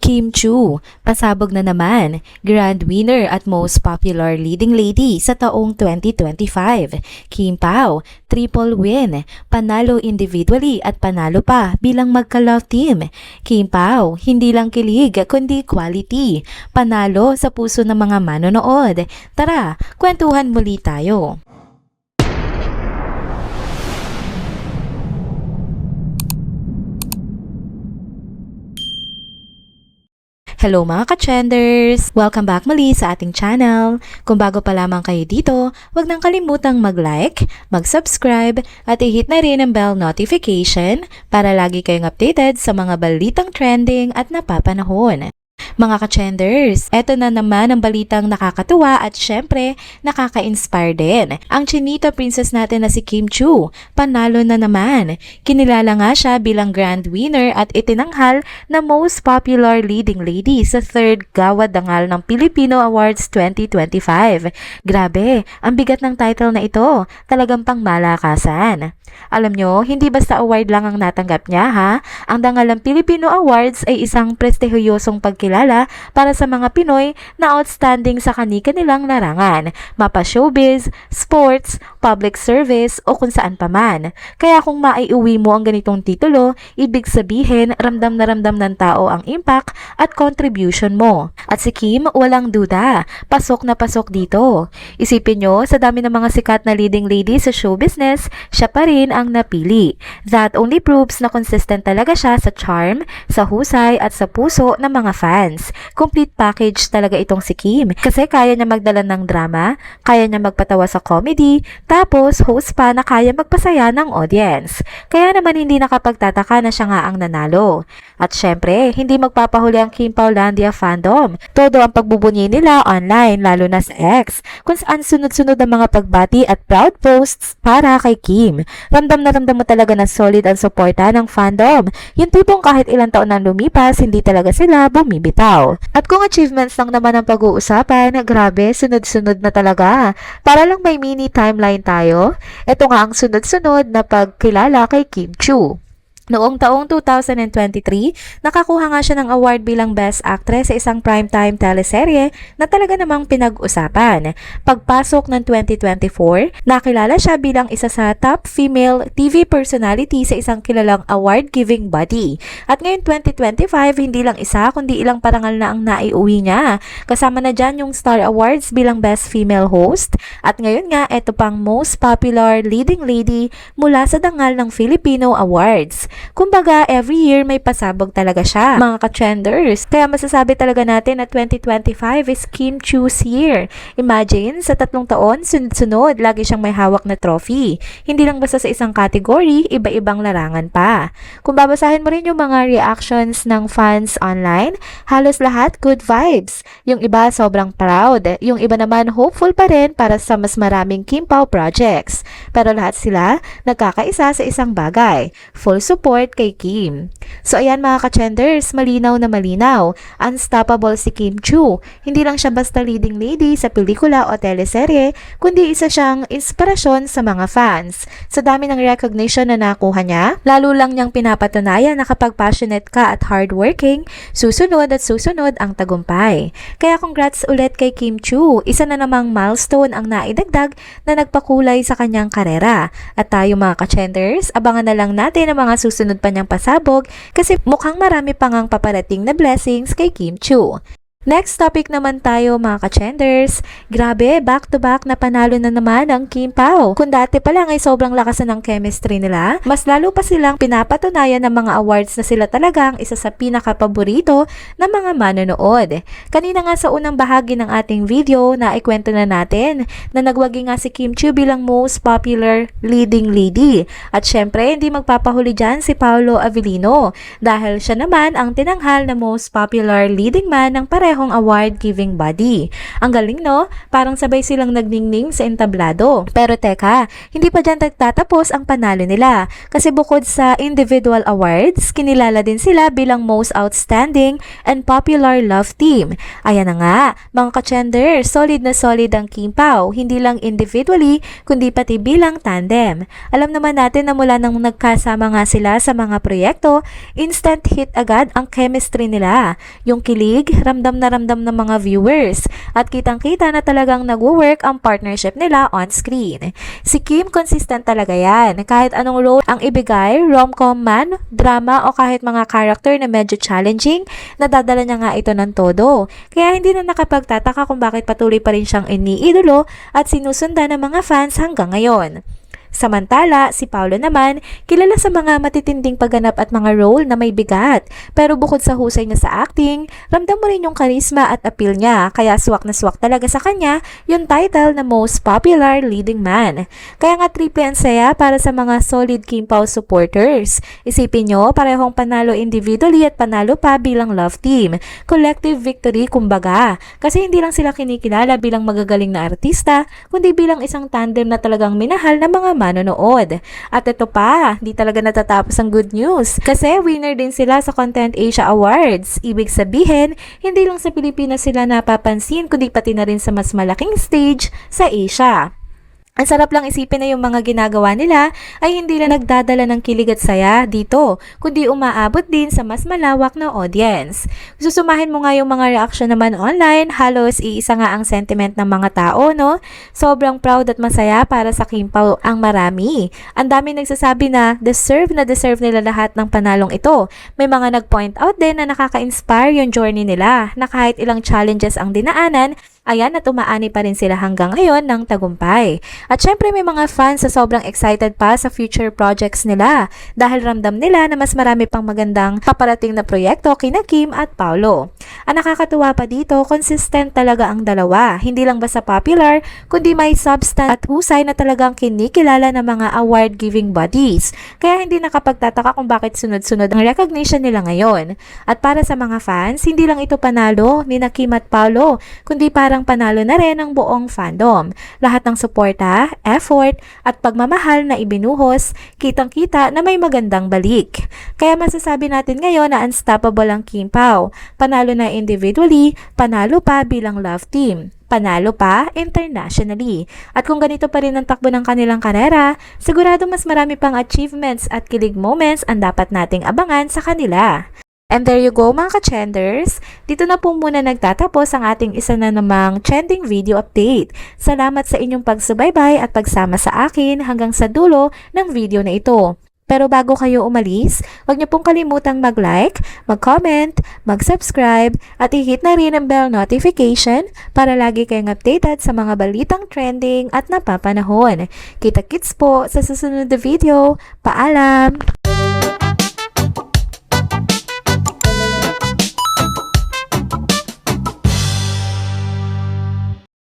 Kim Chiu, pasabog na naman, grand winner at most popular leading lady sa taong 2025. Kim Pao, triple win, panalo individually at panalo pa bilang magka-love team. Kim Pao, hindi lang kilig kundi quality, panalo sa puso ng mga manonood. Tara, kwentuhan muli tayo. Hello mga ka-trenders! Welcome back muli sa ating channel. Kung bago pa lamang kayo dito, huwag nang kalimutang mag-like, mag-subscribe at i-hit na rin ang bell notification para lagi kayong updated sa mga balitang trending at napapanahon. Mga ka-trenders, eto na naman ang balitang nakakatuwa at syempre nakaka-inspire din. Ang chinita princess natin na si Kim Chiu, panalo na naman. Kinilala nga siya bilang grand winner at itinanghal na most popular leading lady sa 3rd Gawad Dangal ng Filipino Awards 2025. Grabe, ang bigat ng title na ito, talagang pangmalakasan. Alam nyo, hindi basta award lang ang natanggap niya ha. Ang Dangal ng Filipino Awards ay isang prestihiyosong pagkilala para sa mga Pinoy na outstanding sa kani-kanilang larangan, mapa showbiz, sports, public service o kung saan paman. Kaya kung maiuwi mo ang ganitong titulo, ibig sabihin ramdam na ramdam ng tao ang impact at contribution mo. At si Kim, walang duda, pasok na pasok dito. Isipin nyo, sa dami ng mga sikat na leading lady sa show business, siya pa rin ang napili. That only proves na consistent talaga siya sa charm, sa husay at sa puso ng mga fans. Complete package talaga itong si Kim kasi kaya niya magdala ng drama, kaya niya magpatawa sa comedy, tapos host pa na kaya magpasaya ng audience. Kaya naman hindi nakapagtataka na siya nga ang nanalo. At syempre, hindi magpapahuli ang Kim Paulandia fandom. Todo ang pagbubunyi nila online lalo na sa X kung saan sunod-sunod ang mga pagbati at proud posts para kay Kim. Ramdam na ramdam mo talaga na solid ang suporta ng fandom. Yung tipong kahit ilang taon nang lumipas, hindi talaga sila bumibitaw. At kung achievements lang naman ang pag-uusapan, grabe, sunod-sunod na talaga. Para lang may mini timeline tayo, ito nga ang sunod-sunod na pagkilala kay Kim Chiu. Noong taong 2023, nakakuha nga siya ng award bilang Best Actress sa isang primetime teleserye na talaga namang pinag-usapan. Pagpasok ng 2024, nakilala siya bilang isa sa top female TV personality sa isang kilalang award-giving body. At ngayon 2025, hindi lang isa kundi ilang parangal na ang naiuwi niya. Kasama na dyan yung Star Awards bilang Best Female Host. At ngayon nga, ito pang most popular leading lady mula sa dangal ng Filipino Awards. Kumbaga, every year may pasabog talaga siya, mga ka-trenders. Kaya masasabi talaga natin na 2025 is Kim Chiu's year. Imagine, sa 3 taon, sunod-sunod, lagi siyang may hawak na trophy. Hindi lang basta sa isang category, iba-ibang larangan pa. Kung babasahin mo rin yung mga reactions ng fans online, halos lahat good vibes. Yung iba sobrang proud, yung iba naman hopeful pa rin para sa mas maraming Kim Pao projects. Pero lahat sila nagkakaisa sa isang bagay, full support kay Kim. So ayan mga ka-trenders, malinaw na malinaw. Unstoppable si Kim Chiu. Hindi lang siya basta leading lady sa pelikula o teleserye, kundi isa siyang inspirasyon sa mga fans. Sa dami ng recognition na nakuha niya, lalo lang niyang pinapatunayan na kapag passionate ka at hardworking, susunod at susunod ang tagumpay. Kaya congrats ulit kay Kim Chiu. Isa na namang milestone ang naidagdag na nagpakulay sa kanyang karera. At tayo mga ka-trenders, abangan na lang natin ang mga susunod pa niyang pasabog kasi mukhang marami pang ang paparating na blessings kay Kim Chiu. Next topic naman tayo mga ka-trenders. Grabe, back-to-back na panalo na naman ang Kim Pao. Kung dati pa lang ay sobrang lakas ng chemistry nila, mas lalo pa silang pinapatunayan ng mga awards na sila talagang isa sa pinaka-paborito ng mga manonood. Kanina nga sa unang bahagi ng ating video na ikwento na natin na nagwagi nga si Kim Chiu bilang most popular leading lady. At syempre, hindi magpapahuli dyan si Paolo Avellino dahil siya naman ang tinanghal na most popular leading man ng pareho parehong award-giving body. Ang galing no? Parang sabay silang nagningning sa entablado. Pero teka, hindi pa dyan nagtatapos ang panalo nila. Kasi bukod sa individual awards, kinilala din sila bilang most outstanding and popular love team. Ayan na nga, mga ka-gender, solid na solid ang Kim Pao, hindi lang individually, kundi pati bilang tandem. Alam naman natin na mula nang nagkasama nga sila sa mga proyekto, instant hit agad ang chemistry nila. Yung kilig, ramdam na ramdam ng mga viewers. At kitang-kita na talagang nag-work ang partnership nila on screen. Si Kim, consistent talaga yan. Kahit anong role ang ibigay, rom-com man, drama o kahit mga character na medyo challenging, nadadala niya nga ito ng todo. Kaya hindi na nakapagtataka kung bakit patuloy pa rin siyang iniidolo at sinusundan ng mga fans hanggang ngayon. Samantala, si Paolo naman, kilala sa mga matitinding pagganap at mga role na may bigat. Pero bukod sa husay niya sa acting, ramdam mo rin yung charisma at appeal niya, kaya swak na swak talaga sa kanya yung title na Most Popular Leading Man. Kaya nga triple ang saya para sa mga solid Kim Pao supporters. Isipin nyo, parehong panalo individually at panalo pa bilang love team. Collective victory kumbaga. Kasi hindi lang sila kinikilala bilang magagaling na artista, kundi bilang isang tandem na talagang minahal na mga manonood. At ito pa, di talaga natatapos ang good news kasi winner din sila sa Content Asia Awards. Ibig sabihin, hindi lang sa Pilipinas sila napapansin kundi pati na rin sa mas malaking stage sa Asia. Ang sarap lang isipin na yung mga ginagawa nila ay hindi lang nagdadala ng kilig at saya dito, kundi umaabot din sa mas malawak na audience. Susumahin mo nga yung mga reaction naman online, halos iisa nga ang sentiment ng mga tao, no? Sobrang proud at masaya para sa Kim Pao ang marami. Ang dami nagsasabi na deserve nila lahat ng panalong ito. May mga nag-point out din na nakaka-inspire yung journey nila, na kahit ilang challenges ang dinaanan, ayan at umaani pa rin sila hanggang ngayon ng tagumpay. At syempre may mga fans na sobrang excited pa sa future projects nila dahil ramdam nila na mas marami pang magandang paparating na proyekto kina Kim at Paolo. Ang nakakatuwa pa dito, consistent talaga ang dalawa. Hindi lang basta popular, kundi may substance at husay na talagang kinikilala ng mga award-giving bodies. Kaya hindi nakapagtataka kung bakit sunod-sunod ang recognition nila ngayon. At para sa mga fans, hindi lang ito panalo ni Kim at Paolo, kundi parang panalo na rin ang buong fandom. Lahat ng suporta, effort, at pagmamahal na ibinuhos, kitang-kita na may magandang balik. Kaya masasabi natin ngayon na unstoppable ang Kim Pao. Panalo na individually, panalo pa bilang love team. Panalo pa internationally. At kung ganito pa rin ang takbo ng kanilang karera, sigurado mas marami pang achievements at kilig moments ang dapat nating abangan sa kanila. And there you go mga ka-trenders, dito na po muna nagtatapos ang ating isa na namang trending video update. Salamat sa inyong pagsubaybay at pagsama sa akin hanggang sa dulo ng video na ito. Pero bago kayo umalis, huwag niyo pong kalimutang mag-like, mag-comment, mag-subscribe at i-hit na rin ang bell notification para lagi kayong updated sa mga balitang trending at napapanahon. Kita-kits po sa susunod na video. Paalam!